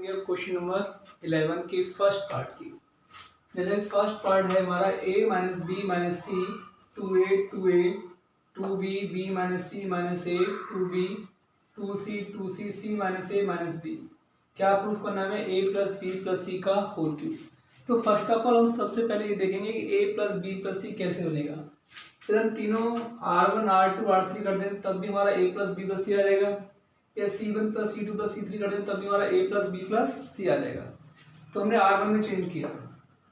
देखेंगे question number 11 के first part की। जैसे फर्स्ट पार्ट है हमारा a minus b minus c 2a 2b b minus c minus a 2b 2c c minus a minus b। क्या proof करना है? a plus b plus c का whole cube. तो first of all हम सबसे पहले ये देखेंगे कि a plus b plus c कैसे बनेगा। फिर हम तीनों R1 R2 R3 कर दें तब भी हमारा a plus b plus c आ जाएगा, या C1 plus C2 plus C3 कर दें तब भी हमारा a plus b plus c आ जाएगा। तो हमने R1 में चेंज किया,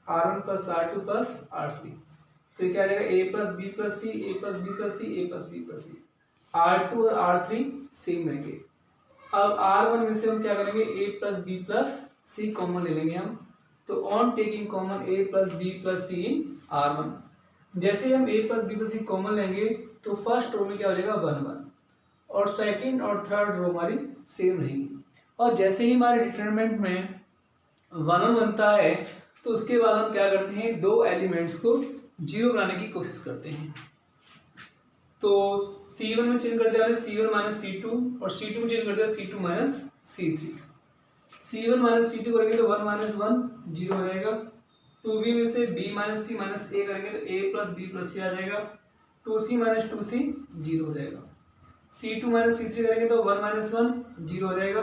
R1 plus R2 plus R3, तो ये क्या आ जाएगा a plus b plus c a plus b plus c a plus b plus c. R2 और R3 सेम रहेंगे। अब R1 में से हम क्या करेंगे a plus b plus c common ले लेंगे हम। तो on taking common a plus b plus c in R1, जैसे हम a plus b plus c common लेंगे तो फर्स्ट रो में क्या हो जाएगा 1 1, और सेकंड और थर्ड रो हमारी सेम रहेंगी। और जैसे ही हमारे डिटरमिनेंट में 1 1 बनता है तो उसके बाद हम क्या करते हैं, दो एलिमेंट्स को जीरो बनाने की कोशिश करते हैं। तो C1 में चेंज कर दिया हमने C1 माइनस C2, और C2 में चेंज कर दिया C2 minus C3। C1 minus C2 करेंगे तो 1 माइनस 1 जीरो हो जाएगा। 2b में से b minus c minus a करेंगे तो a plus b plus c आ जाएगा। 2c माइनस 2c जीरो हो जाएगा। C2 माइनस C3 करेंगे तो 1 माइनस 1 जीरो हो जाएगा।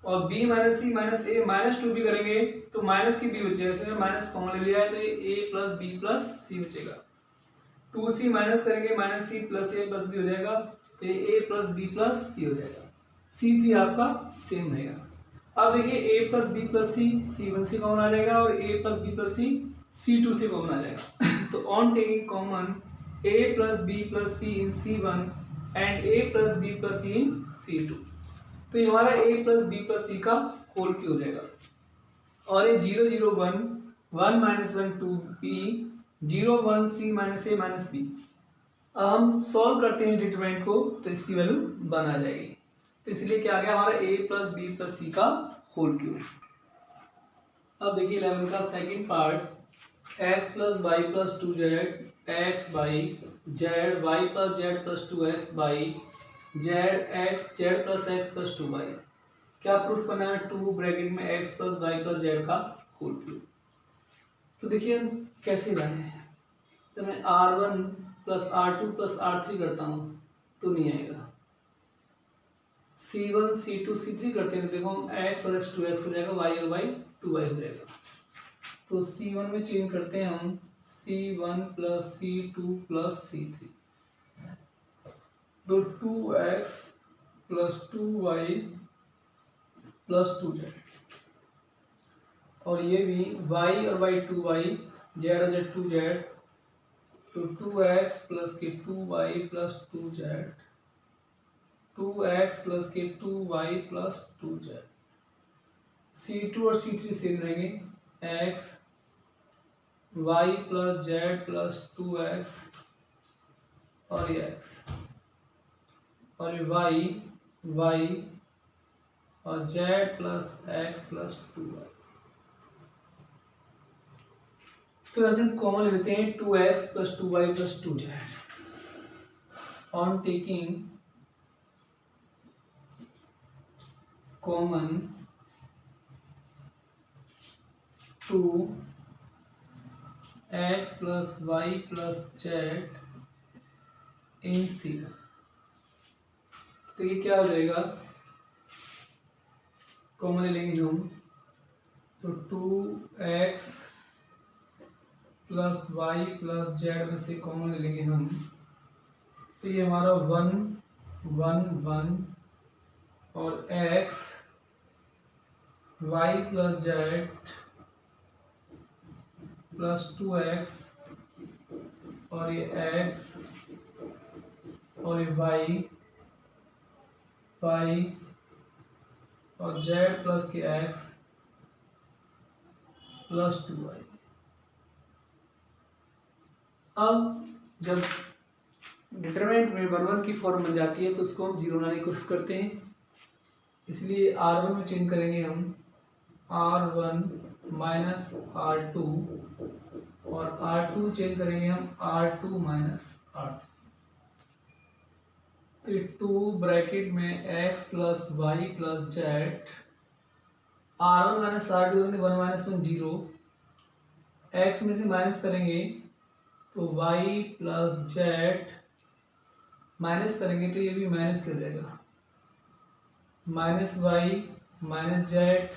और b minus c minus a minus 2b करेंगे तो माइनस की b बचेगा, इसमें माइनस कॉमन ले लिया है तो ये a plus b plus c बचेगा। 2c माइनस करेंगे minus c plus a plus b हो जाएगा, तो ये a plus b plus c हो जाएगा। C3 आपका सेम रहेगा। अब देखिए a plus b plus c C1 से कॉमन आ जाएगा, और a plus b plus c C2 से कॉमन आ जाएगा। तो on taking common a plus b plus c in C1 and a plus b plus c in C2, तो ये हमारा a plus b plus c का होल क्यूब हो जाएगा। और ये 0 0 1 1 minus 1 2 b 0 1 c minus a minus b। अब हम सॉल्व करते हैं डिटरमिनेंट को तो इसकी वैल्यू 1 आ जाएगी। तो इसलिए क्या आ गया हमारा a plus b plus c का होल क्यूब। अब देखिए 11 का second part, x plus Y plus 2z x by z y plus z plus 2x by z x z plus x plus 2y। क्या प्रूफ करना है? 2 bracket में x plus Y plus Z का whole cube. तो देखिए हम कैसे लाए हैं, तो मैं R1 plus R2 plus R3 करता हूँ तो नहीं आएगा। C1 C2 C3 करते हैं, देखो हम x और x 2x हो जाएगा, y और y 2y हो जाएगा। तो C1 में चेंज करते हैं हम C1 plus C2 plus C3, तो 2x plus 2y plus 2z, और ये भी y और y 2y z और z 2z, तो 2x प्लस के 2y plus 2z 2x plus के 2y प्लस 2z। C2 और C3 सेम रहेंगे, x y plus z plus 2x और ये x, और ये y और z plus x plus 2y। तो ऐसे हम कॉमन लेते हैं 2x plus 2y plus 2z। On taking common 2x plus y plus z in C, तो ये क्या हो जाएगा, कॉमन ले लेंगे हम, तो 2x plus y plus z में से कॉमन ले लेंगे हम, तो ये हमारा 1 1 1 और x y plus z plus 2x और ये x और ये y और z प्लस के x प्लस 2y। अब जब डिटरमिनेंट में 1 1 की फॉर्म बन जाती है तो उसको हम जीरो बनाने की कोशिश करते हैं, इसलिए R1 में चेंज करेंगे हम R1 माइनस R2, और R2 चेंज करेंगे हम R2 माइनस R3। तो 2 ब्रैकेट में x plus Y plus z R1 minus R2 one minus one zero, x में से माइनस करेंगे तो वाई प्लस जेड, माइनस करेंगे तो ये भी माइनस कर जाएगा, माइनस वाई माइनस जेड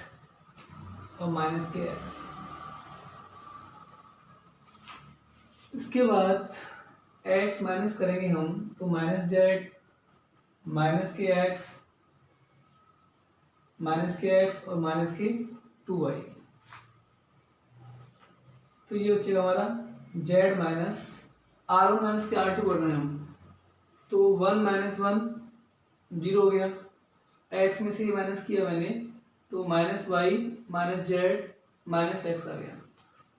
और माइनस के एक्स। इसके बाद एक्स माइनस करेंगे हम तो माइनस जेड माइनस के एक्स और माइनस के 2y। तो ये बचेगा हमारा जेड माइनस R1 माइनस के R2 कर रहे हैं हम, तो वन माइनस वन जीरो हो गया, एक्स में से ही माइनस किया मैंने तो minus Y minus Z minus X आ गया,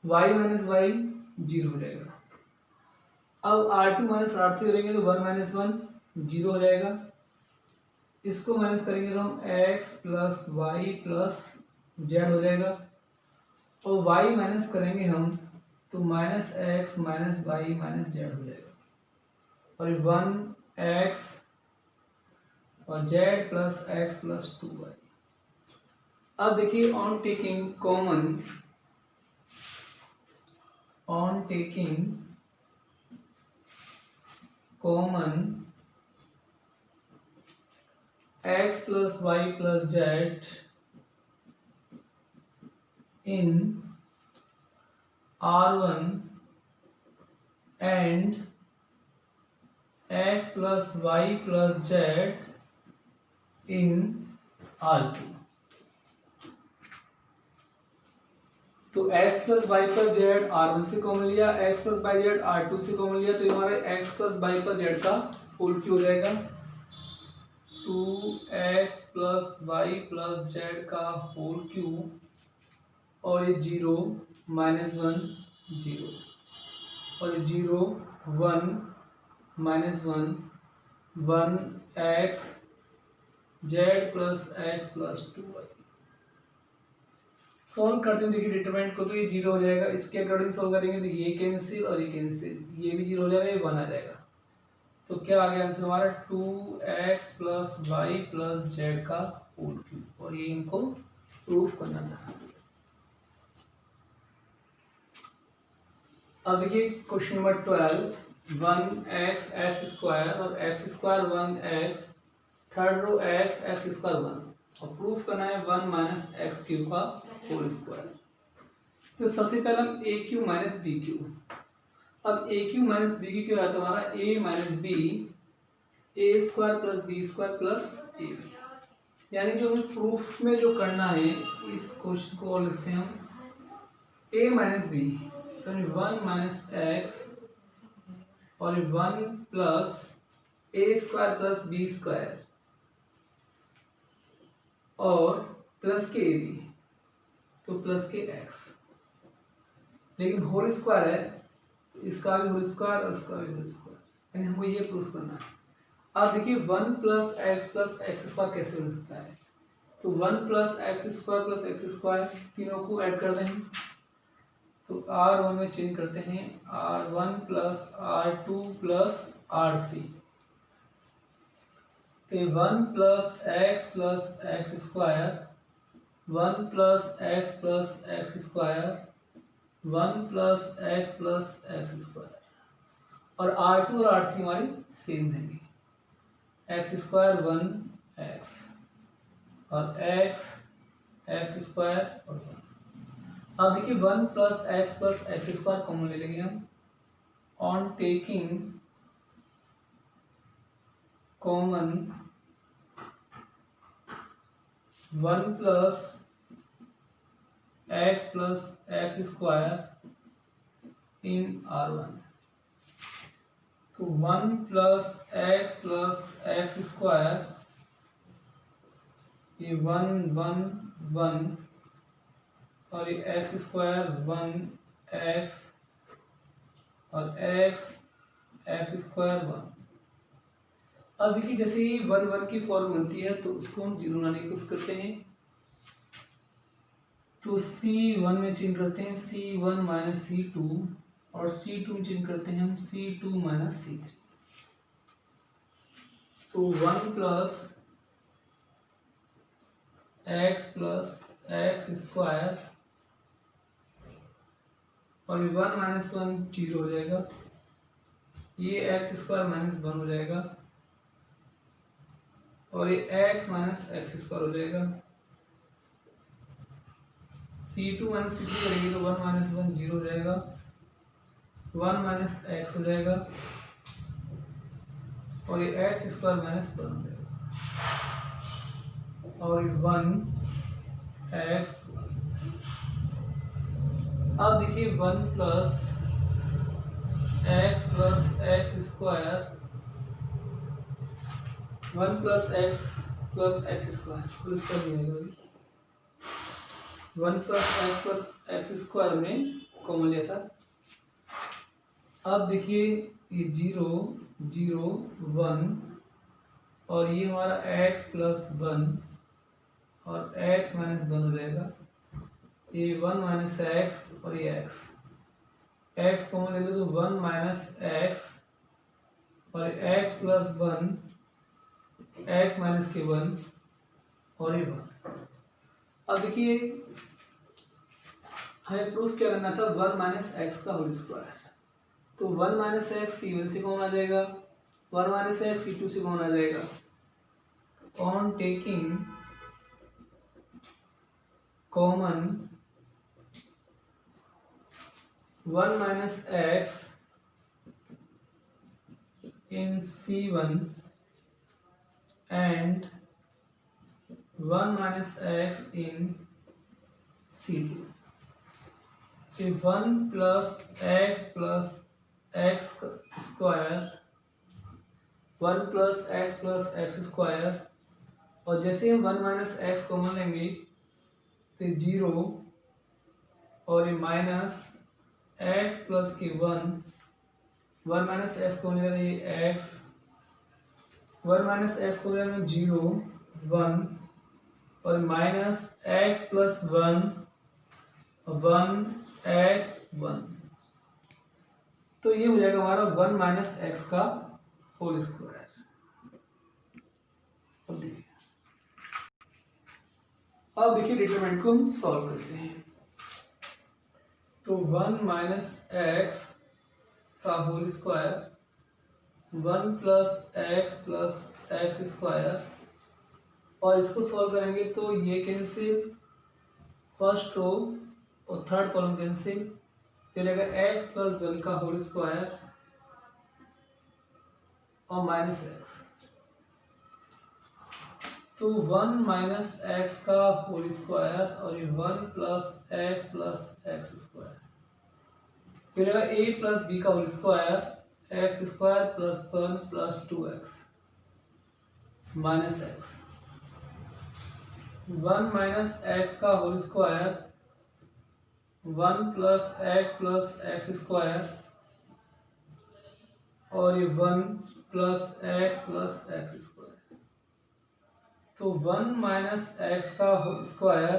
वाई माइनस वाई जीरो हो जाएगा। अब R2 माइनस R3 करेंगे तो वन माइनस वन जीरो हो जाएगा, इसको माइनस करेंगे तो हम x plus Y plus z हो जाएगा, और y माइनस करेंगे हम तो minus x minus Y minus z हो जाएगा, और वन एक्स और z plus x plus 2y। अब देखिए on taking common x plus Y plus z in R1 and x plus y plus z in R2। तो x plus Y plus z R1 से common लिया, x plus Y Z R2 से common लिया, तो ये हमारे x plus Y plus Z का whole क्यों हो जाएगा, 2x plus Y plus Z का होल क्यूब, और ये जीरो माइनस वन जीरो, और ये zero one minus one, one x z plus x plus 2y। Solve करते हैं, देखिए डिटरमिनेंट को, तो ये जीरो हो जाएगा, इसके अकॉर्डिंग सॉल्व करेंगे तो ये कैंसिल और ये कैंसिल, ये भी जीरो हो जाएगा, ये वन आ जाएगा। तो क्या आ गया आंसर हमारा 2x plus Y plus Z का होल क्यूब, और ये इनको प्रूफ करना था। अब देखिए question number 12, one X X square और X square one X, third row X X square one, और प्रूफ करना है वन माइनस एक्स क्यूब का होल स्क्वायर। तो सबसे पहले हम A Q minus B Q, अब A Q minus B Q क्या आता है हमारा A minus B, a square plus B square plus a b, यानी जो हमें प्रूफ में जो करना है इस क्वेश्चन को और लिखते हैं हम ए माइनस बी, तो वन माइनस एक्स और वन प्लस ए स्क्वायर प्लस बी स्क्वायर और प्लस के ए बी, तो प्लस के एक्स, लेकिन होल स्क्वायर है तो इसका भी होल स्क्वायर और इसका भी होल स्क्वायर, यानी हमको ये प्रूफ करना है। अब देखिए वन प्लस एक्स स्क्वायर कैसे बन सकता है, तो वन प्लस एक्स स्क्वायर तीनों को ऐड कर दें, तो R1 में चेंज करते हैं R1 plus R2 plus R3, तो one plus x square, one plus x square, one plus x square, और R2 और R3 हमारी सेम देंगे, एक्स स्क्वायर वन एक्स और एक्स स्क्वायर और वन। अब देखिए one plus x square common ले लेंगे हम, on taking common one plus x square in R1, तो वन प्लस एक्स स्क्वायर, ये वन वन वन, और ये एक्स स्क्वायर वन एक्स और एक्स स्क्वायर वन। अब देखिए जैसे ही वन वन की फॉर्म बनती है तो उसको हम जीरो लाने की कोशिश करते हैं, तो C1 में चेंज करते हैं C1 माइनस C2, और C2 में चेंज करते हैं हम C2 माइनस C3, तो वन प्लस एक्स स्क्वायर और 1 माइनस 1 जीरो हो जाएगा, ये एक्स स्क्वायर माइनस 1 हो जाएगा और ये एक्स माइनस एक्स स्क्वायर हो जाएगा। C2 माइनस C3 करेंगे तो 1 माइनस 1 जीरो हो जाएगा, 1 माइनस एक्स हो जाएगा और ये एक्स स्क्वायर माइनस 1 हो जाएगा और ये 1 एक्स। अब देखिए 1 plus x square, 1 plus x square तो इसका नहीं आएगा, 1 प्लस एक्स स्क्वायर में कॉमन लिया था। अब देखिए ये 0 0 1 और ये हमारा x प्लस 1 और x माइनस 1 हो जाएगा, ये 1 माइनस एक्स और ये x कॉमन ले लो तो 1 माइनस एक्स और x प्लस 1 x माइनस के 1 और ये 1। अब देखिए हमें प्रूफ क्या करना था, 1 माइनस एक्स का होल स्क्वायर, तो 1 माइनस एक्स C1 से कौन आ जाएगा, 1 माइनस एक्स C2 से कौन आ जाएगा। On taking common 1 minus x in C1 and 1 minus x in C2, if 1 plus x square, 1 plus x square और जैसे हम 1 माइनस एक्स कॉमन लेंगे तो 0 और ये माइनस एक्स प्लस के 1 माइनस एक्स कॉमन लेगा ये x, 1 माइनस एक्स को लेगा 0 1 और माइनस एक्स प्लस 1 x 1, तो ये हो जाएगा हमारा 1 माइनस एक्स का होल स्क्वायर। अब देखिए डिटरमिनेंट को हम सॉल्व करते हैं, तो 1 माइनस एक्स का whole square 1 plus x square और इसको सॉल्व करेंगे तो ये कैंसिल, फर्स्ट रो और थर्ड कॉलम कैंसिल, फिर रहेगा एक्स प्लस 1 का होल स्क्वायर और माइनस एक्स, तो 1 माइनस एक्स का होल स्क्वायर और ये 1 प्लस एक्स स्क्वायर, फिर रहेगा a प्लस बी का whole square X square plus 1 plus 2x minus X, 1 minus x का whole square 1 plus x square और ये 1 प्लस एक्स स्क्वायर, तो 1 माइनस एक्स का whole square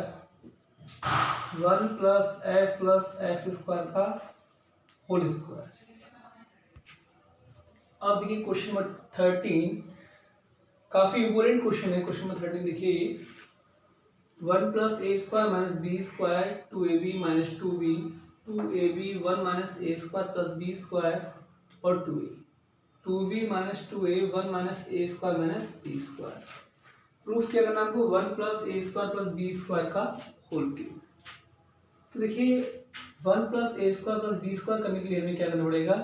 1 plus x square का whole square. अब देखिए question number 13, काफी इंपोर्टेंट क्वेश्चन है। क्वेश्चन नंबर 13 देखिए, 1 प्लस ए square minus B square 2ab minus 2b 2ab 1 minus ए स्क्वायर प्लस बी स्क्वायर और 2b minus 2a 1 minus ए square minus B square. Proof क्या करना आपको, 1 plus ए square plus B square का whole cube. तो देखिए 1 plus ए square plus B square करने के लिए हमें क्या करना पड़ेगा,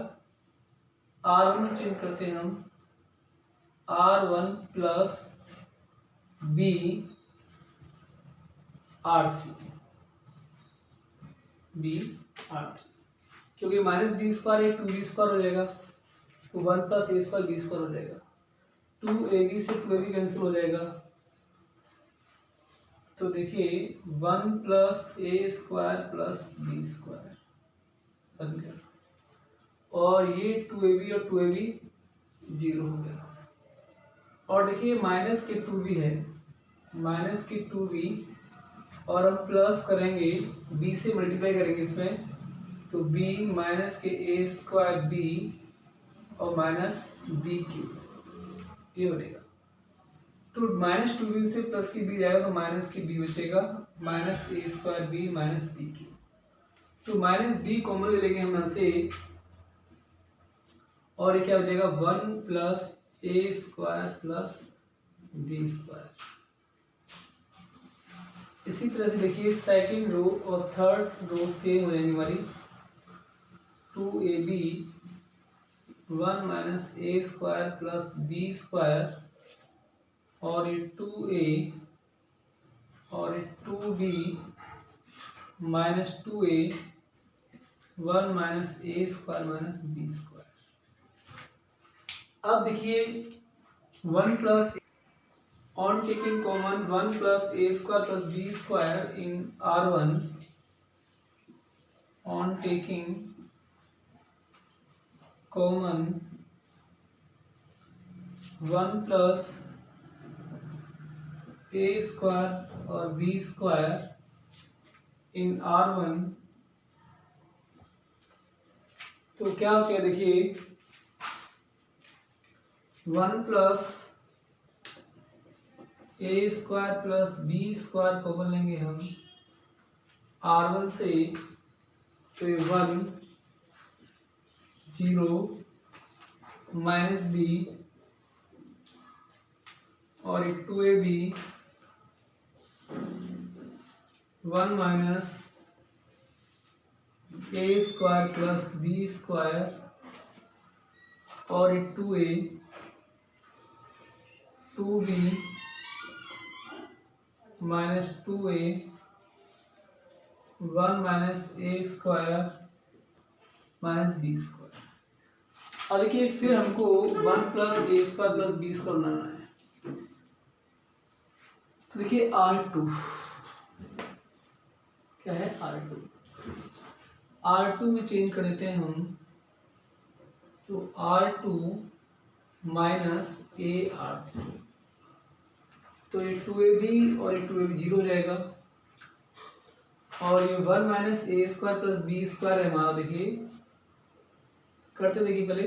r1 चेंज करते हैं हम, r1 प्लस बी r3 क्योंकि माइनस बी स्क्वायर है 2b स्क्वायर हो जाएगा, तो 1 प्लस ए स्क्वायर बी स्क्वायर हो जाएगा, 2ab से 2ab कैंसिल हो जाएगा, तो देखिए 1 प्लस ए स्क्वायर प्लस बी स्क्वायर बन गया और ये 2ab और 2ab 0 हो गया, और देखिए माइनस के 2b है, माइनस के 2b और हम प्लस करेंगे b से मल्टीप्लाई करेंगे इसमें, तो b माइनस के ए स्क्वायर b और माइनस बी क्यूब ये बनेगा। तो माइनस टू बी से प्लस की बी जाएगा तो माइनस की बी बचेगा, माइनस ए स्क्वायर बी माइनस बी की। तो माइनस बी कॉमन ले लेंगे हम यहाँ से, और ये क्या हो जाएगा 1 प्लस ए स्क्वायर प्लस बी स्क्वायर। इसी तरह से देखिए सेकंड रो और थर्ड रो सेम हो जाएंगी हमारी, 2ab 1 माइनस ए स्क्वायर प्लस बी स्क्वायर, और ये 2a और ये 2b माइनस 2a 1 माइनस ए स्क्वायर माइनस बी स्क्वायर। अब देखिए 1 plus on taking common 1 plus a square plus b square in R1, on taking common 1 plus a square और b square in R1, तो क्या हो जाएगा देखिए 1 प्लस ए square plus B square common लेंगे हम R1 से, तो ये 1 0 माइनस बी और ये 2ab 1 माइनस ए स्क्वायर प्लस बी स्क्वायर, और ये 2a 2b minus 2a 1 minus ए स्क्वायर माइनस बी स्क्वायर। और देखिए फिर हमको 1 प्लस ए स्क्वायर प्लस बी स्क्वायर बनाना है। तो देखिए R2 क्या है, R2 में चेंज कर देते हैं हम, तो R2 माइनस ए R3, तो ये 2ab और ये 2ab 0 हो जाएगा, और ये 1 माइनस ए स्क्वायर प्लस बी स्क्वायर है हमारा। देखिए करते देखिए पहले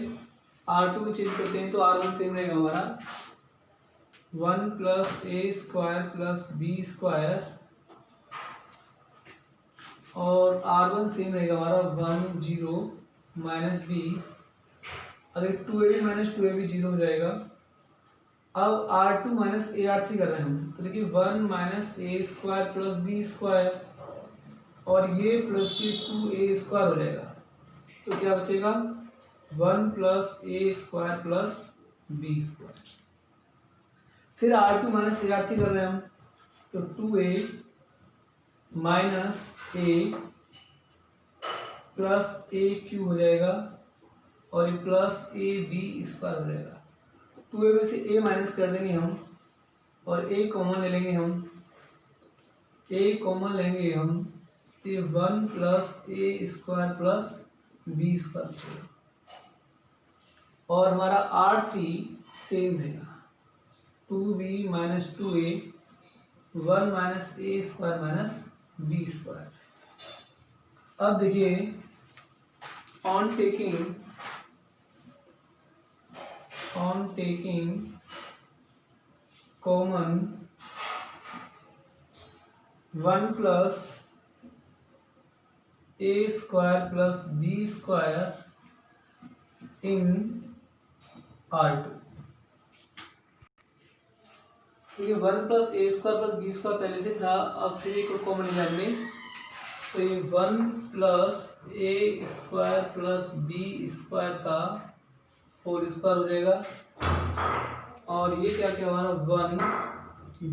R2 में चेंज करते हैं, तो R1 सेम रहेगा हमारा 1 प्लस ए स्क्वायर प्लस बी स्क्वायर, और R1 सेम रहेगा हमारा 1 0 माइनस बी, अगर 2ab माइनस 2ab 0 हो जाएगा। अब R2 माइनस ए R3 कर रहे हैं हम, तो देखिए 1 माइनस ए स्क्वायर प्लस बी स्क्वायर, और ये प्लस की 2a स्क्वायर हो जाएगा, तो क्या बचेगा 1 प्लस ए स्क्वायर प्लस बी स्क्वायर। फिर R2 माइनस ए R3 कर रहे हैं हम, तो 2a माइनस ए प्लस ए क्यू हो जाएगा, और ये प्लस ए बी स्क्वायर हो जाएगा। 2a में से a माइनस कर देंगे हम, और a कॉमन ले लेंगे हम, a कॉमन लेंगे हम, तो 1 प्लस ए स्क्वायर प्लस बी स्क्वायर, और हमारा R3 सेम रहेगा 2b माइनस 2a 1 माइनस ए स्क्वायर माइनस बी स्क्वायर। अब देखिए on taking common 1 plus A square plus B square in R2, ये 1 प्लस ए स्क्वायर प्लस बी स्क्वायर पहले से था, अब फिर एक कॉमन ले जाएंगे, तो ये 1 प्लस ए स्क्वायर प्लस बी स्क्वायर का होल स्क्वायर हो जाएगा, और ये क्या क्या हमारा 1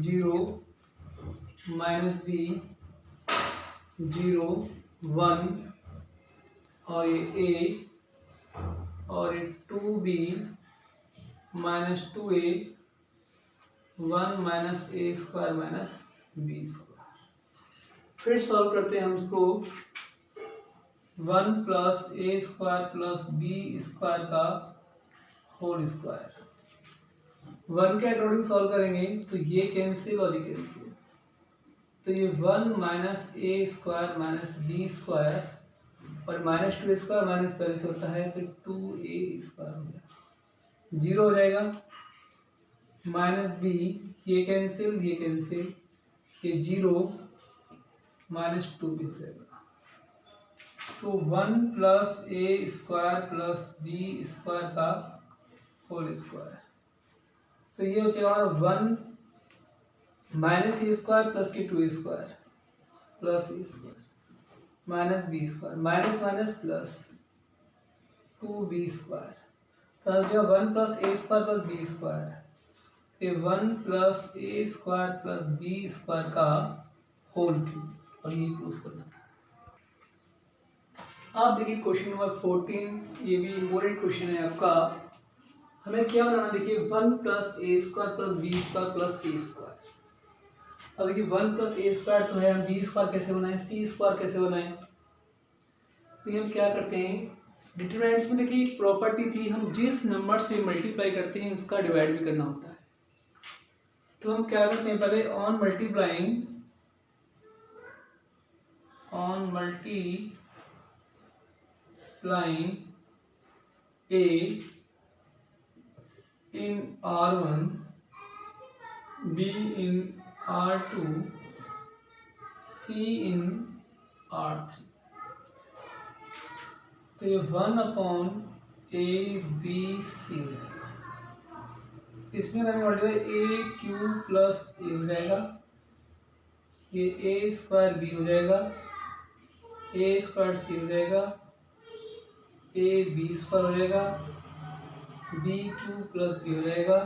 0 माइनस बी 0 1, और ये a और ये 2b माइनस 2a 1 माइनस ए स्क्वायर माइनस बी स्क्वायर। फिर सॉल्व करते हैं हम इसको, 1 प्लस ए स्क्वायर प्लस बी स्क्वायर का होल स्क्वायर, 1 के अकॉर्डिंग सॉल्व करेंगे तो ये कैंसिल और ये कैंसिल, तो ये 1 माइनस ए स्क्वायर माइनस बी स्क्वायर, और माइनस 2 स्क्वायर माइनस पहले से होता है, तो 2a स्क्वायर हो गया, 0 हो जाएगा, माइनस बी, ये कैंसिल, ये 0 -2 भी हो जाएगा। तो 1 प्लस ए स्क्वायर प्लस बी स्क्वायर का होल स्क्वायर, तो ये हो जाएगा 1 माइनस ए स्क्वायर प्लस के 2 स्क्वायर प्लस ए square minus B square, minus minus plus 2b square, तो हो जाएगा 1 प्लस ए स्क्वायर प्लस बी स्क्वायर, ये 1 प्लस ए स्क्वायर प्लस बी स्क्वायर का होल क्यूब, और ये प्रूफ करना था। आप देखिए क्वेश्चन नंबर 14, ये भी इम्पोर्टेंट क्वेश्चन है आपका। हमें क्या बनाना, देखिए 1 प्लस ए square plus B square plus C square. अब देखिए 1 प्लस ए स्क्वायर तो है, हम बी स्क्वायर कैसे बनाएं, सी स्क्वायर कैसे बनाएं। तो हम क्या करते हैं, डिटरमिनेंट्स में देखिए एक प्रॉपर्टी थी, हम जिस नंबर से मल्टीप्लाई करते हैं उसका डिवाइड भी करना होता है। तो हम क्या करते हैं, पहले on multiplying A in R1 B in R2 C in R3, तो ये 1/A/B/C इसमें करेंगे मल्टीप्लाई, ए क्यू प्लस ए हो जाएगा, ये ए स्क्वायर बी हो जाएगा, ए स्क्वायर सी हो जाएगा, ए बी स्क्वायर हो जाएगा, बी क्यू प्लस बी हो जाएगा,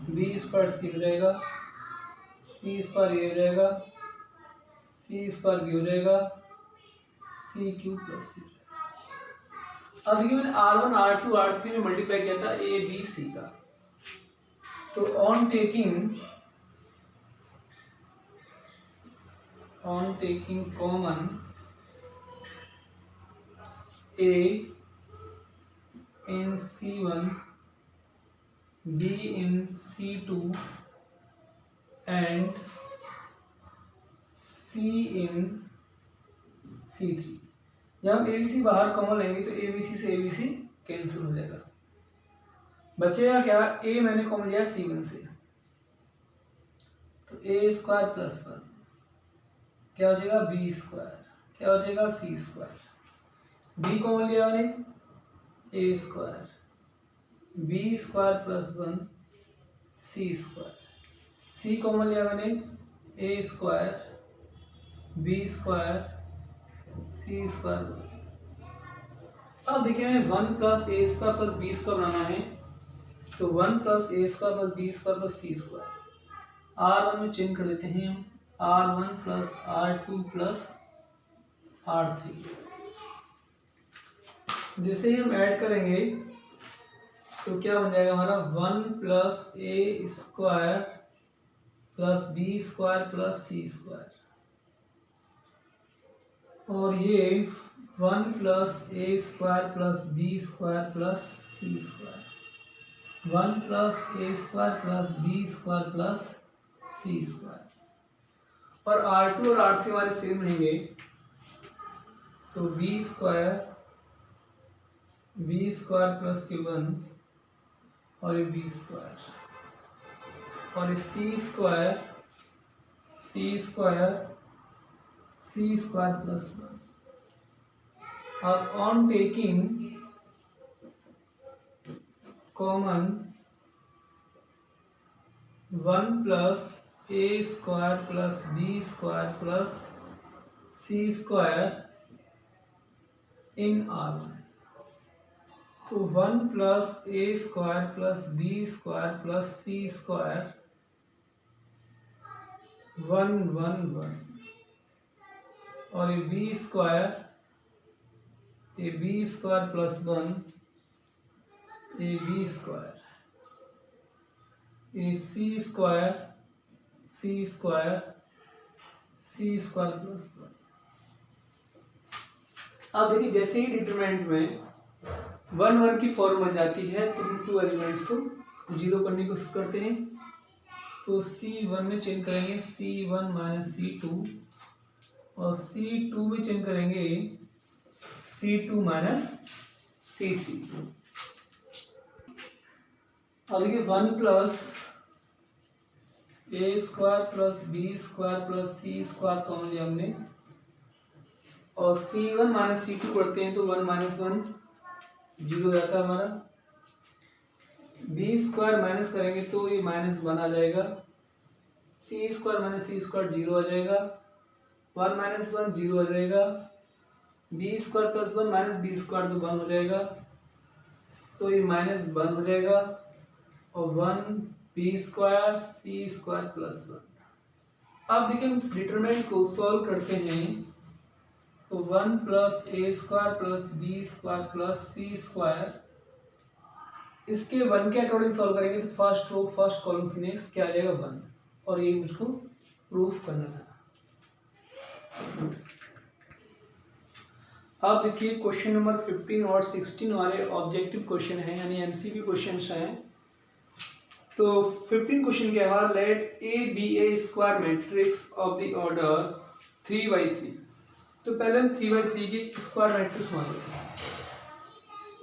बी स्क्वायर सी हो जाएगा, सी स्क्वायर ए हो जाएगा, सी स्क्वायर बी हो जाएगा, सी क्यू प्लस सी। अब देखिए मैंने R1 R2 R3 में मल्टीप्लाई किया था ए बी सी का, तो on taking common A in C1 B in C2 and C in C3, जब हम ABC बाहर कॉमन लेंगे तो ABC से ABC कैंसिल हो जाएगा, बचेगा क्या, A मैंने कॉमन लिया C1 से, तो A स्क्वायर प्लस 1 क्या हो जाएगा, B स्क्वायर, क्या हो जाएगा, C स्क्वायर, B कॉमन लिया मैंने A square, B square plus 1 C square, C common लिया मैंने A square B square C square. अब देखिए हमें 1 प्लस ए स्क्वायर प्लस बी स्क्वायर बनाना है, तो 1 प्लस ए square plus B square plus C square, R1 में चेंज कर देते हैं हम, R1 plus R2 plus R3, जिसे हम ऐड करेंगे तो क्या बन जाएगा हमारा, 1 प्लस ए square plus B square plus C square, और ये 1 प्लस ए square plus B square plus C square, 1 plus ए square plus B square plus C square, और R2 और R3 हमारे सेम रहेंगे, तो बी स्क्वायर प्लस के 1 और ये बी स्क्वायर, और ये सी स्क्वायर प्लस 1। अब on taking common 1 plus A square plus B square plus C square in R1, तो 1 प्लस ए square plus B square plus C square 1 1 1, और ये B square plus 1 A B square, ये C square plus 1। अब देखिए जैसे ही determinant में 1 1 की form बन जाती है तो इन टू एलिमेंट्स को जीरो करने की कोशिश करते हैं, तो C1 में चेंज करेंगे C1 माइनस C2, और C2 में चेंज करेंगे C2 माइनस C3। अब देखिए 1 प्लस ए square plus B square plus C square common लिया हमने, और C1 माइनस C2 करते हैं तो 1 माइनस 1 जीरो हो जाता है हमारा। बी स्क्वायर माइनस करेंगे तो ये -1 आ जाएगा। C square minus c square zero आ जाएगा। 1 माइनस 1 जीरो आ जाएगा। B square plus 1 minus B square तो 1 हो जाएगा, तो ये -1 हो जाएगा। और 1 बी स्क्वायर सी स्क्वायर प्लस 1। अब देखिए हम इस डिटरमिनेंट को सॉल्व करते हैं तो 1 प्लस ए square plus B square plus C square, इसके 1 के अकॉर्डिंग सॉल्व करेंगे तो फर्स्ट रो फर्स्ट कॉलम फिनिक्स क्या आ जाएगा 1, और ये मुझको प्रूफ करना था। अब देखिए क्वेश्चन नंबर 15 और 16 हमारे ऑब्जेक्टिव क्वेश्चन है, यानी एमसीक्यू क्वेश्चंस हैं। तो 15 क्वेश्चन क्या है, let a b a square matrix of the order 3/3। तो पहले हम 3/3 की स्क्वायर मैट्रिक्स मान लेते हैं।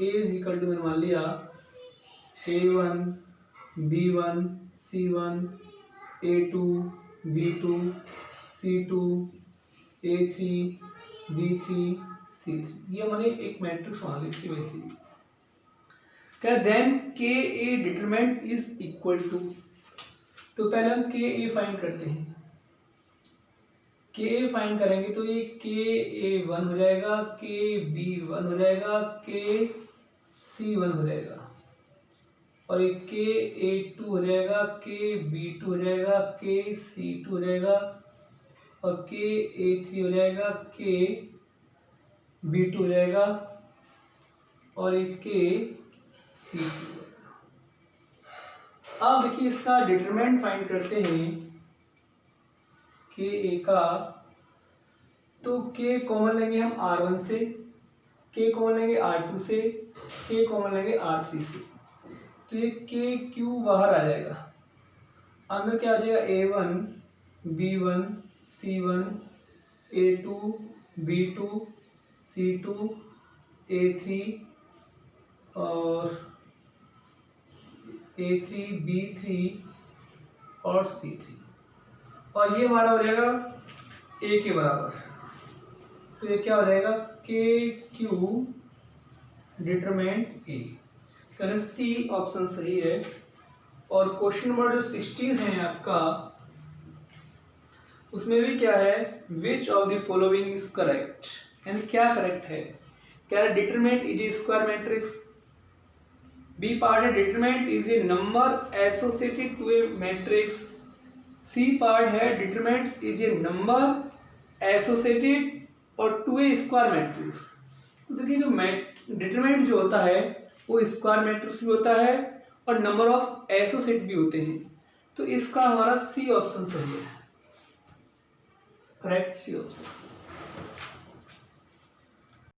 ए इज इक्वल टू मैंने मान लिया A1 B1 C1 A2 B2 C2 A3 B3 C3, ये मैंने एक मैट्रिक्स मान ली 3/3। क्या देन के ए डिटरमिनेंट इज इक्वल टू, तो पहले हम के ए फाइंड करते हैं। के ए फाइंड करेंगे तो ये के ए 1 हो जाएगा, के बी 1 हो जाएगा, के सी 1 हो जाएगा, और एक के ए 2 हो जाएगा, के बी 2 हो जाएगा, के सी 2 हो जाएगा, और के ए 3 हो जाएगा, के बी 2 हो जाएगा, और एक के सी 2 हो जाएगा। अब देखिए इसका डिटरमिनेंट फाइंड करते हैं के ए का, तो के कॉमन लेंगे हम R1 से, के कॉमन लेंगे R2 से, के कॉमन लेंगे R3 से, तो ये के क्यू बाहर आ जाएगा। अंदर क्या आ जाएगा A1 B1 C1 A2 B2 C2 A3 और A3 B3 और C3, और ये हमारा हो जाएगा ए के बराबर। तो ये क्या हो जाएगा के क्यू डिटरमिनेंट ए, तो सी ऑप्शन सही है। और क्वेश्चन नंबर जो 16 है आपका, उसमें भी क्या है, which of the following is correct, यानी क्या करेक्ट है। क्या है, determinant is a square matrix. B part है determinant is a number associated to a matrix. C part है determinant is a number associated और टू ए स्क्वायर मैट्रिक्स। तो देखिए जो डिटरमिनेंट जो होता है वो स्क्वायर मैट्रिक्स भी होता है और नंबर ऑफ एसोसिएट भी होते हैं। तो इसका हमारा सी ऑप्शन सही है, करेक्ट सी ऑप्शन।